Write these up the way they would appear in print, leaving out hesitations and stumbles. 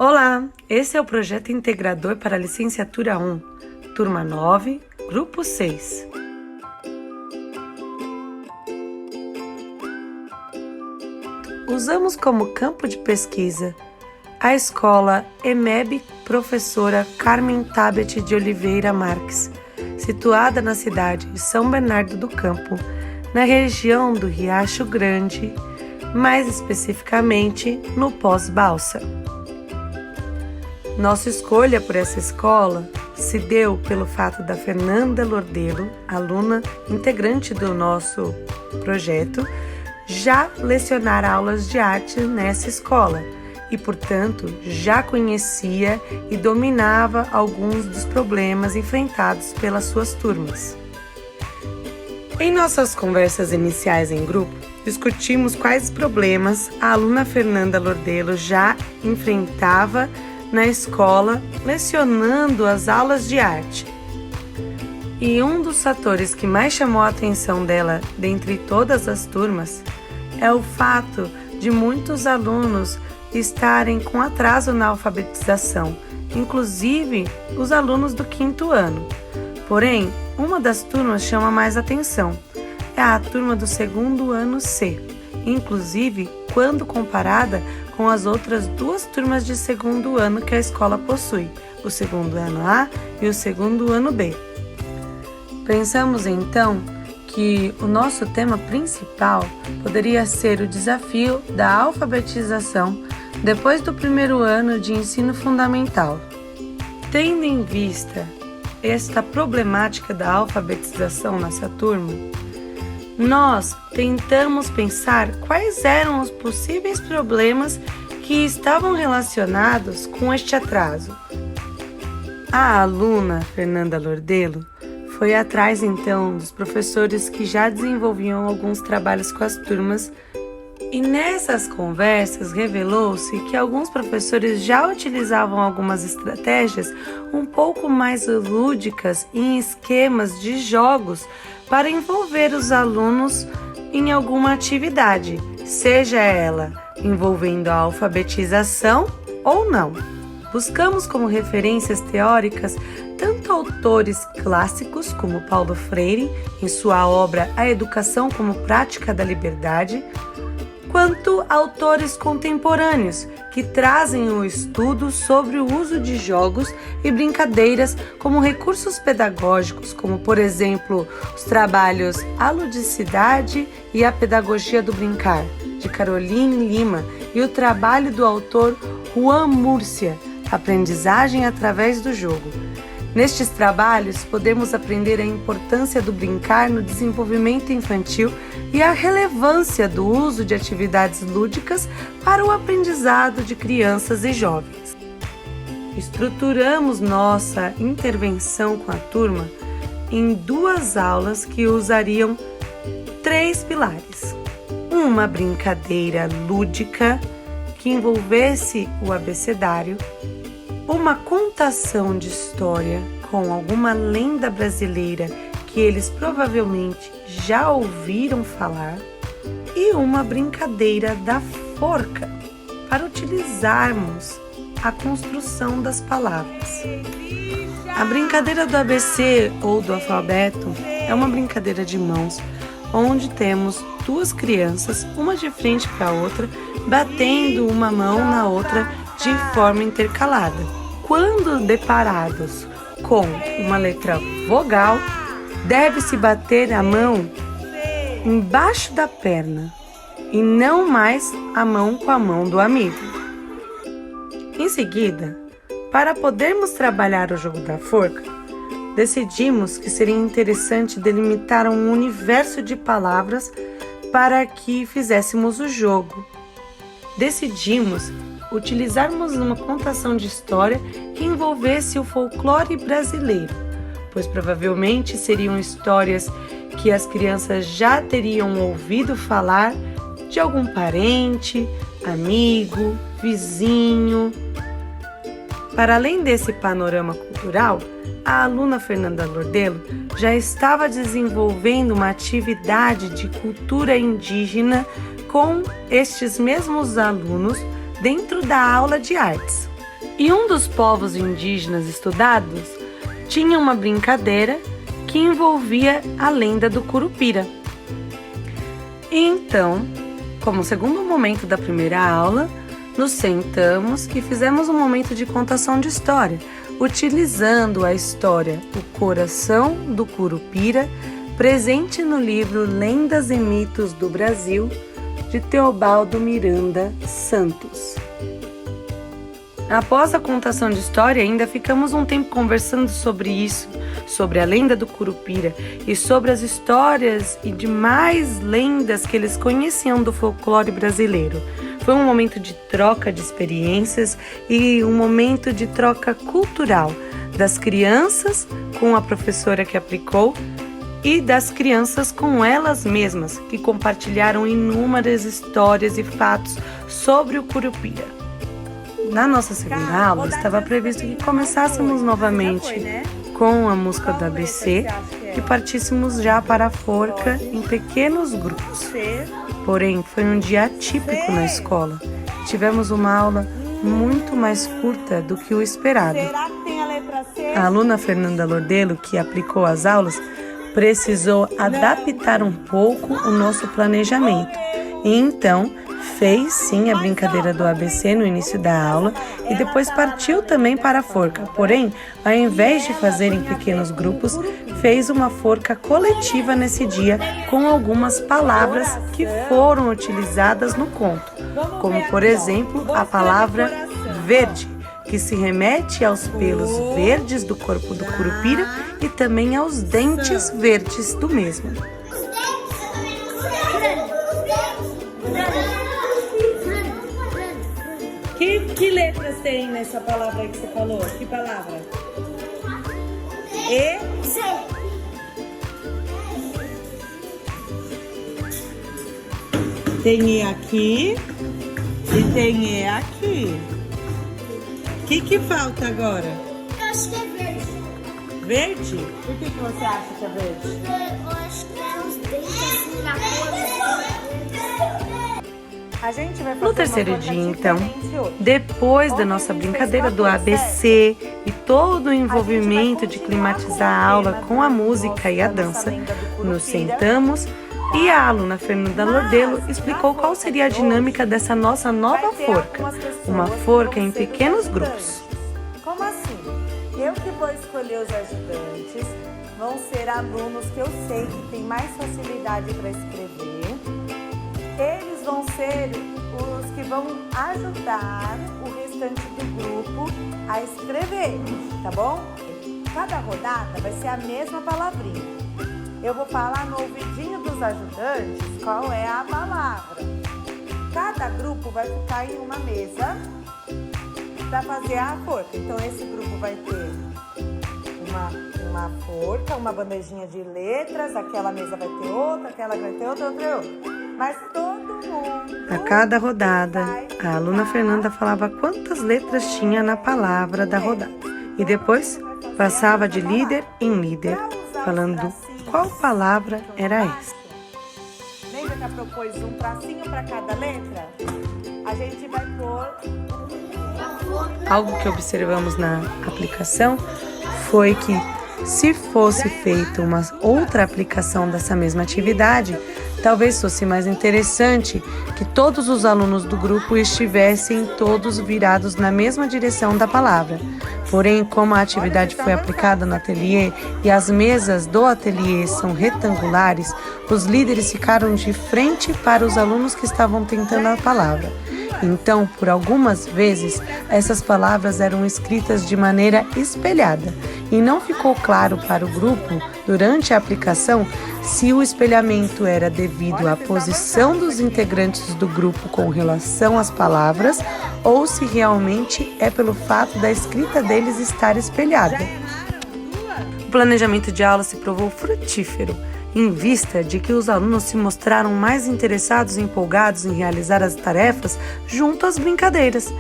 Olá, esse é o projeto integrador para a licenciatura 1, turma 9, grupo 6. Usamos como campo de pesquisa a escola EMEB Professora Carmen Tabet de Oliveira Marques, situada na cidade de São Bernardo do Campo, na região do Riacho Grande, mais especificamente no Pós-Balsa. Nossa escolha por essa escola se deu pelo fato da Fernanda Lordelo, aluna integrante do nosso projeto, já lecionar aulas de arte nessa escola e, portanto, já conhecia e dominava alguns dos problemas enfrentados pelas suas turmas. Em nossas conversas iniciais em grupo, discutimos quais problemas a aluna Fernanda Lordelo já enfrentava na escola, lecionando as aulas de arte. E um dos fatores que mais chamou a atenção dela, dentre todas as turmas, é o fato de muitos alunos estarem com atraso na alfabetização, inclusive os alunos do 5º ano. Porém, uma das turmas chama mais atenção, é a turma do 2º ano C, inclusive quando comparada com as outras duas turmas de 2º ano que a escola possui, o 2º ano A e o 2º ano B. Pensamos então que o nosso tema principal poderia ser o desafio da alfabetização depois do 1º ano de ensino fundamental. Tendo em vista esta problemática da alfabetização nessa turma, nós tentamos pensar quais eram os possíveis problemas que estavam relacionados com este atraso. A aluna Fernanda Lordelo foi atrás então dos professores que já desenvolviam alguns trabalhos com as turmas e nessas conversas revelou-se que alguns professores já utilizavam algumas estratégias um pouco mais lúdicas em esquemas de jogos para envolver os alunos em alguma atividade, seja ela envolvendo a alfabetização ou não. Buscamos como referências teóricas tanto autores clássicos como Paulo Freire, em sua obra A Educação como Prática da Liberdade, quanto autores contemporâneos que trazem o estudo sobre o uso de jogos e brincadeiras como recursos pedagógicos, como, por exemplo, os trabalhos A Ludicidade e a Pedagogia do Brincar, de Caroline Lima, e o trabalho do autor Juan Murcia, Aprendizagem através do Jogo. Nestes trabalhos, podemos aprender a importância do brincar no desenvolvimento infantil e a relevância do uso de atividades lúdicas para o aprendizado de crianças e jovens. Estruturamos nossa intervenção com a turma em 2 aulas que usariam 3 pilares. Uma brincadeira lúdica que envolvesse o abecedário, uma contação de história com alguma lenda brasileira que eles provavelmente já ouviram falar e uma brincadeira da forca para utilizarmos a construção das palavras. A brincadeira do ABC ou do alfabeto é uma brincadeira de mãos onde temos 2 crianças, uma de frente para a outra, batendo uma mão na outra de forma intercalada. Quando deparados com uma letra vogal, deve-se bater a mão embaixo da perna e não mais a mão com a mão do amigo. Em seguida, para podermos trabalhar o jogo da forca, decidimos que seria interessante delimitar um universo de palavras para que fizéssemos o jogo. Decidimos utilizarmos uma contação de história que envolvesse o folclore brasileiro, pois provavelmente seriam histórias que as crianças já teriam ouvido falar de algum parente, amigo, vizinho. Para além desse panorama cultural, a aluna Fernanda Lordelo já estava desenvolvendo uma atividade de cultura indígena com estes mesmos alunos dentro da aula de artes. E um dos povos indígenas estudados tinha uma brincadeira que envolvia a lenda do Curupira. Então, como segundo momento da primeira aula, nos sentamos e fizemos um momento de contação de história, utilizando a história O Coração do Curupira, presente no livro Lendas e Mitos do Brasil, de Teobaldo Miranda Santos. Após a contação de história, ainda ficamos um tempo conversando sobre isso, sobre a lenda do Curupira e sobre as histórias e demais lendas que eles conheciam do folclore brasileiro. Foi um momento de troca de experiências e um momento de troca cultural das crianças com a professora que aplicou e das crianças com elas mesmas, que compartilharam inúmeras histórias e fatos sobre o Curupira. Na nossa segunda aula, estava previsto que começássemos novamente com a música do ABC e partíssemos já para a forca em pequenos grupos. Porém, foi um dia atípico na escola. Tivemos uma aula muito mais curta do que o esperado. A aluna Fernanda Lordelo, que aplicou as aulas, precisou adaptar um pouco o nosso planejamento. E então, fez sim a brincadeira do ABC no início da aula e depois partiu também para a forca. Porém, ao invés de fazer em pequenos grupos, fez uma forca coletiva nesse dia com algumas palavras que foram utilizadas no conto, como por exemplo a palavra verde, que se remete aos pelos verdes do corpo do Curupira e também aos dentes verdes do mesmo. Que letras tem nessa palavra aí que você falou? Que palavra? E? C. Tem E aqui e tem E aqui. O que falta agora? Eu acho que é verde. Verde? Por que você acha que é verde? Eu acho que é os dentes assim na cor. No terceiro dia, então, depois da nossa brincadeira do ABC e todo o envolvimento de climatizar a aula com a música e a dança, nos sentamos e a aluna Fernanda Lordelo explicou qual seria a dinâmica dessa nossa nova forca, uma forca em pequenos grupos. Como assim? Eu que vou escolher os ajudantes, vão ser alunos que eu sei que têm mais facilidade para escrever. Eles vão ser os que vão ajudar o restante do grupo a escrever, tá bom? Cada rodada vai ser a mesma palavrinha. Eu vou falar no ouvidinho dos ajudantes qual é a palavra. Cada grupo vai ficar em uma mesa para fazer a forca. Então, esse grupo vai ter uma forca, uma bandejinha de letras, aquela mesa vai ter outra, aquela vai ter outra. Mas todo mundo... A cada rodada, a aluna Fernanda falava quantas letras tinha na palavra da rodada. E depois, passava de líder em líder, falando qual palavra era essa. Lembra que eu propôs um tracinho para cada letra? A gente vai pôr... Algo que observamos na aplicação foi que, se fosse feita uma outra aplicação dessa mesma atividade, talvez fosse mais interessante que todos os alunos do grupo estivessem todos virados na mesma direção da palavra. Porém, como a atividade foi aplicada no ateliê e as mesas do ateliê são retangulares, os líderes ficaram de frente para os alunos que estavam tentando a palavra. Então, por algumas vezes, essas palavras eram escritas de maneira espelhada e não ficou claro para o grupo, durante a aplicação, se o espelhamento era devido à posição dos integrantes do grupo com relação às palavras ou se realmente é pelo fato da escrita deles estar espelhada. O planejamento de aula se provou frutífero, em vista de que os alunos se mostraram mais interessados e empolgados em realizar as tarefas junto às brincadeiras.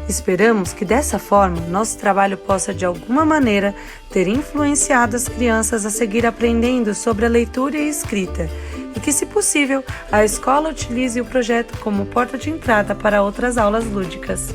Esperamos que dessa forma nosso trabalho possa de alguma maneira ter influenciado as crianças a seguir aprendendo sobre a leitura e escrita e que, se possível, a escola utilize o projeto como porta de entrada para outras aulas lúdicas.